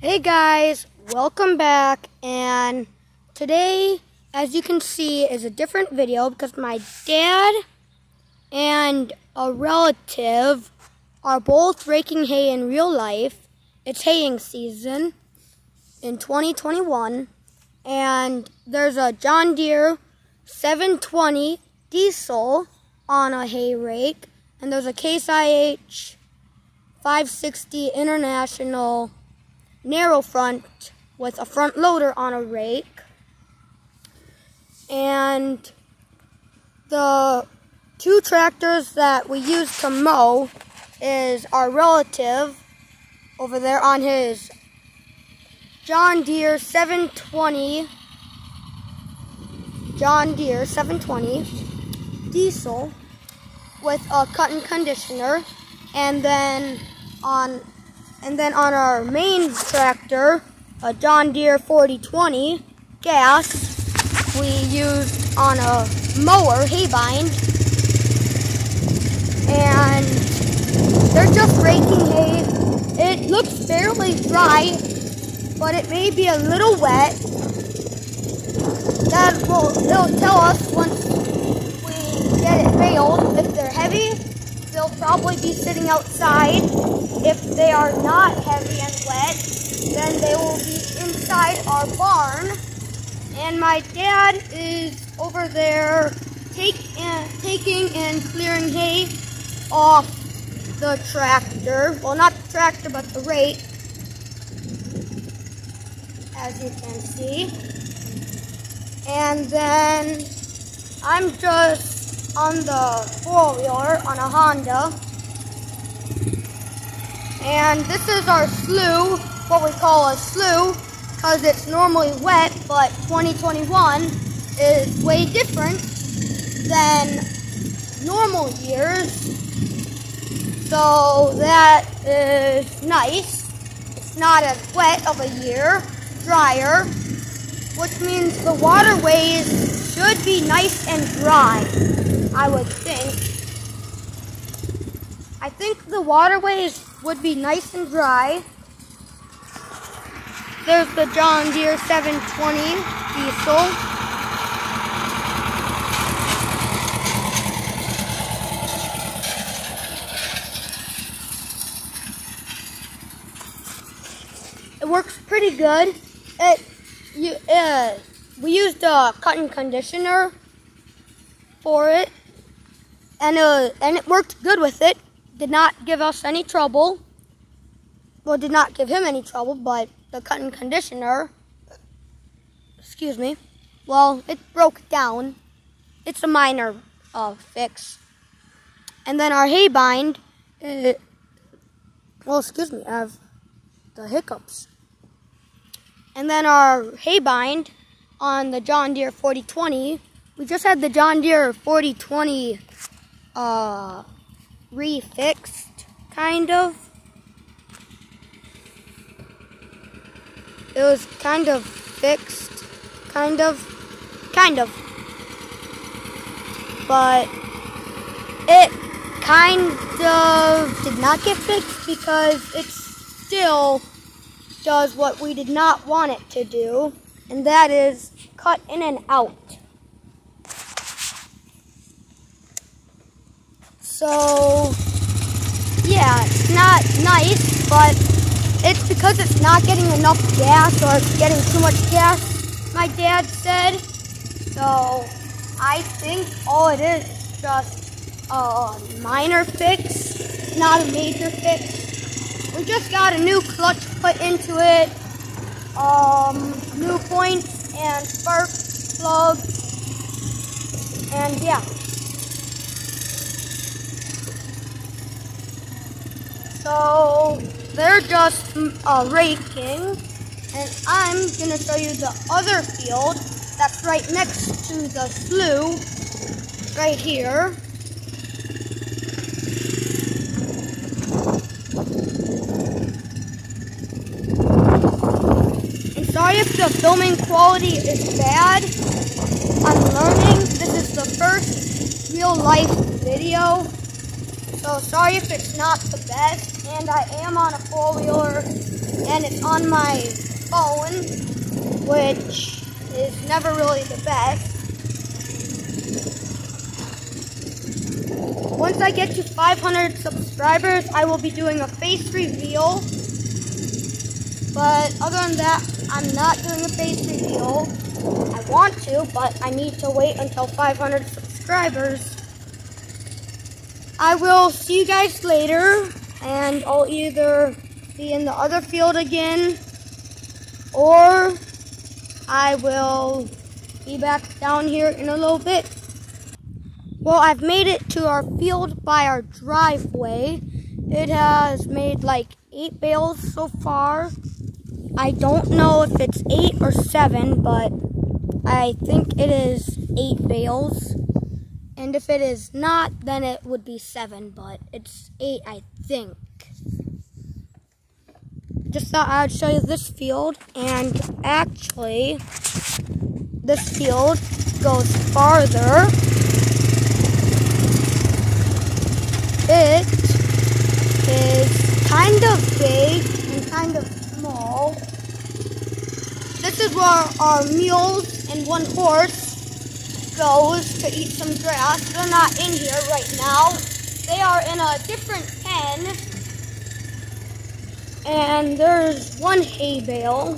Hey guys, welcome back, and today, as you can see, is a different video because my dad and a relative are both raking hay in real life. It's haying season in 2021, and there's a John Deere 720 diesel on a hay rake, and there's a Case IH 560 International narrow front with a front loader on a rake. And the two tractors that we use to mow is our relative over there on his John Deere 720 diesel with a cut-in conditioner, and then on our main tractor, a John Deere 4020 gas, we used on a mower, hay bind, and they're just raking hay. It looks fairly dry, but it may be a little wet. It'll tell us once we get it baled. If they're heavy, they'll probably be sitting outside. If they are not heavy and wet, then they will be inside our barn. And my dad is over there taking and clearing hay off the tractor. Well, not the tractor, but the rake, as you can see. And then I'm just on the four-wheeler on a Honda. And this is our slough, what we call a slough, because it's normally wet, but 2021 is way different than normal years. So that is nice. It's not as wet of a year, drier, which means the waterways should be nice and dry, I would think. I think the waterways would be nice and dry. There's the John Deere 720 diesel. It works pretty good. We used a cut-in conditioner for it, and it worked good with it. Did not give us any trouble. Well, did not give him any trouble, but the cut-in conditioner, well, it broke down. It's a minor fix. And then our hay bind, I have the hiccups. And then our hay bind on the John Deere 4020, we just had the John Deere 4020 refixed, kind of. It was kind of fixed, kind of. But it kind of did not get fixed because it still does what we did not want it to do, and that is cut in and out. So, yeah, it's not nice, but it's because it's not getting enough gas, or it's getting too much gas, my dad said. So, I think all it is just a minor fix, not a major fix. We just got a new clutch put into it, new points and spark plugs, and yeah. So they're just raking, and I'm going to show you the other field that's right next to the slough, right here. And sorry if the filming quality is bad. I'm learning. This is the first real life video. So sorry if it's not the best, and I am on a four-wheeler and it's on my phone, which is never really the best. Once I get to 500 subscribers, I will be doing a face reveal. But other than that, I'm not doing a face reveal. I want to, but I need to wait until 500 subscribers. I will see you guys later, and I'll either be in the other field again, or I will be back down here in a little bit. Well, I've made it to our field by our driveway. It has made like 8 bales so far. I don't know if it's 8 or 7, but I think it is 8 bales. And if it is not, then it would be 7, but it's 8, I think. Just thought I'd show you this field, and actually, this field goes farther. It is kind of big and kind of small. This is where our mules and one horse goes to eat some grass. They're not in here right now. They are in a different pen. And there's one hay bale.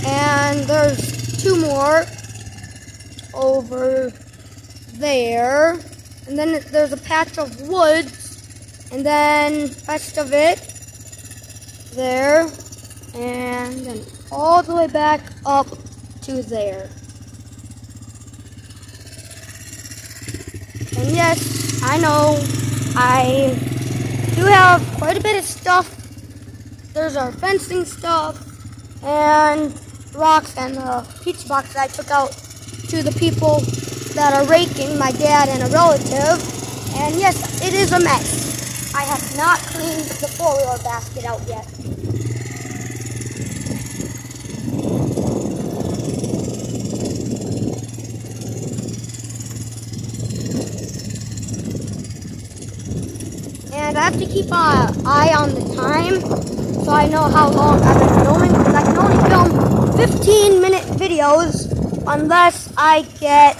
And there's 2 more over there. And then there's a patch of woods. And then the rest of it there. And then all the way back up to there. And yes, I know, I do have quite a bit of stuff. There's our fencing stuff and rocks and the pizza box that I took out to the people that are raking, my dad and a relative. And yes, it is a mess. I have not cleaned the 4-wheeler basket out yet. And I have to keep an eye on the time so I know how long I've been filming, because I can only film 15-minute videos unless I get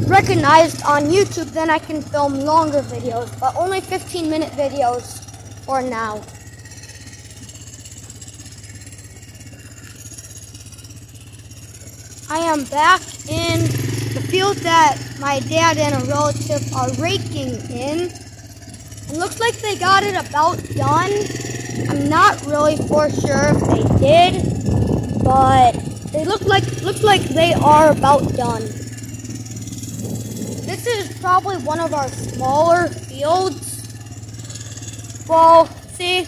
recognized on YouTube. Then I can film longer videos, but only 15-minute videos for now. I am back in the field that my dad and a relative are raking in. It looks like they got it about done. I'm not really for sure if they did, but they look like they are about done. This is probably one of our smaller fields. Well, see,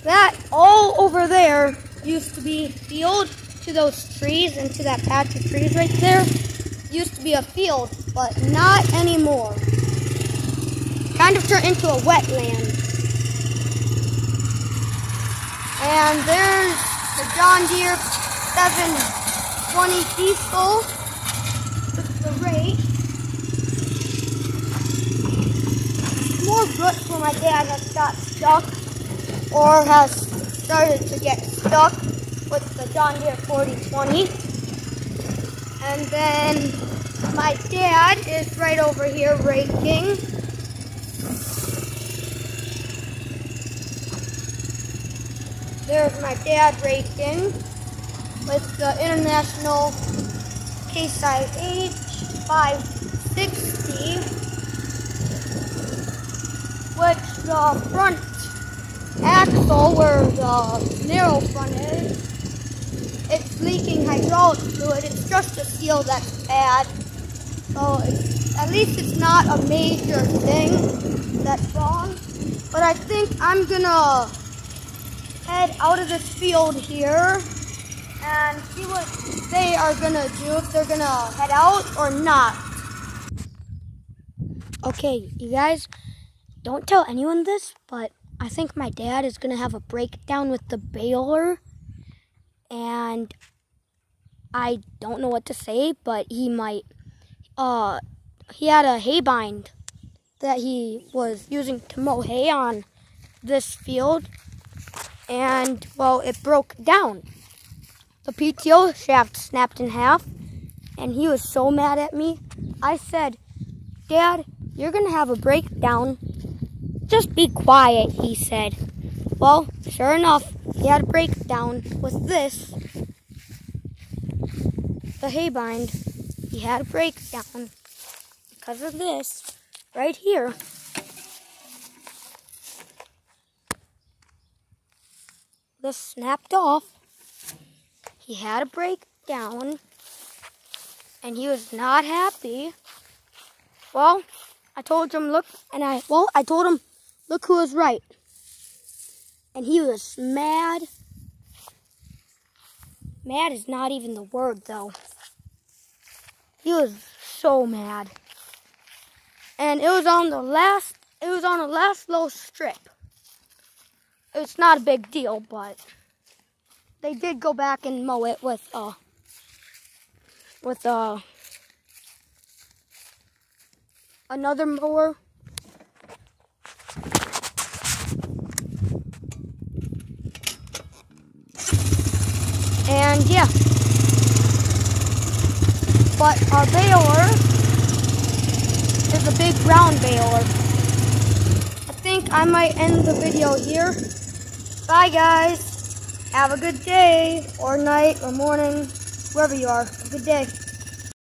that all over there used to be field to those trees and to that patch of trees right there. Used to be a field, but not anymore. Kind of turned into a wetland. And there's the John Deere 720 diesel with the rake. More roots where my dad has got stuck or has started to get stuck with the John Deere 4020. And then my dad is right over here raking. There's my dad raking with the International Case IH 560, which the front axle, where the narrow front is, it's leaking hydraulic fluid. It's just a seal that's bad. So at least it's not a major thing that's wrong. But I think I'm gonna head out of this field here and see what they are gonna do, if they're gonna head out or not. Okay, you guys, don't tell anyone this, but I think my dad is gonna have a breakdown with the baler, and I don't know what to say, but he might. He had a hay bind that he was using to mow hay on this field, and well, it broke down. The PTO shaft snapped in half, and he was so mad at me. I said, "Dad, you're gonna have a breakdown. Just be quiet," he said. Well, sure enough, he had a breakdown with this. The hay bind, he had a breakdown because of this right here. This snapped off. He had a breakdown and he was not happy. Well, I told him, I told him, look who was right. And he was mad. Mad is not even the word, though. He was so mad. And it was on the last little strip. It's not a big deal, but they did go back and mow it with another mower. And yeah, but our baler is a big brown baler. I think I might end the video here. Bye guys. Have a good day, or night, or morning, wherever you are. Have a good day.